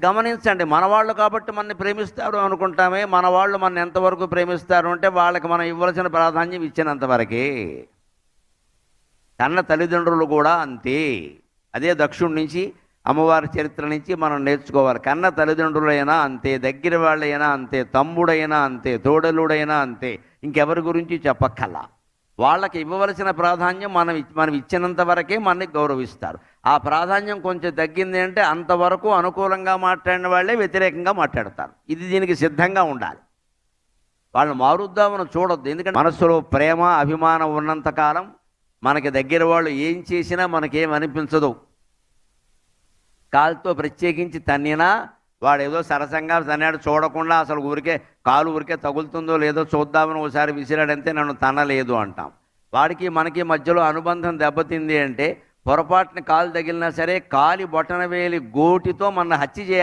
గమనించండి, మనవాళ్ళు కాబట్టి మనని ప్రేమిస్తారు అనుకుంటామే, మనవాళ్ళు మన ఎంతవరకు ప్రేమిస్తారు అంటే వాళ్ళకి మనం ఇవ్వాల్సిన ప్రాధాన్యం ఇచ్చినంత వరకే. కన్న తల్లిదండ్రులు కూడా అంతే. అదే దక్షుడి నుంచి, అమ్మవారి చరిత్ర నుంచి మనం నేర్చుకోవాలి. కన్న తల్లిదండ్రులైనా అంతే, దగ్గర వాళ్ళైనా అంతే, తమ్ముడైనా అంతే, తోడలుడైనా అంతే, ఇంకెవరి గురించి చెప్పక్కల్లా. వాళ్ళకి ఇవ్వవలసిన ప్రాధాన్యం మనం ఇచ్చినంత వరకే మనని గౌరవిస్తారు. ఆ ప్రాధాన్యం కొంచెం తగ్గింది అంటే అంతవరకు అనుకూలంగా మాట్లాడిన వాళ్ళే వ్యతిరేకంగా మాట్లాడతారు. ఇది దీనికి సిద్ధంగా ఉండాలి. వాళ్ళని మారుద్దామని చూడొద్దు. ఎందుకంటే మనస్సులో ప్రేమ అభిమానం ఉన్నంతకాలం మనకి దగ్గర వాళ్ళు ఏం చేసినా మనకేం అనిపించదు. కాలుతో ప్రత్యేకించి తన్నినా వాడు ఏదో సరసంగా తన్నాడు, చూడకుండా అసలు కాలు ఊరికే తగులుతుందో లేదో చూద్దామని ఒకసారి విసిరాడంతే నన్ను తన్నలేదు అంటాం. వాడికి మనకి మధ్యలో అనుబంధం దెబ్బతింది అంటే పొరపాటున కాలు తగిలినా సరే కాలి బొటన వేలి గోటితో మన హత్య చేయాలి.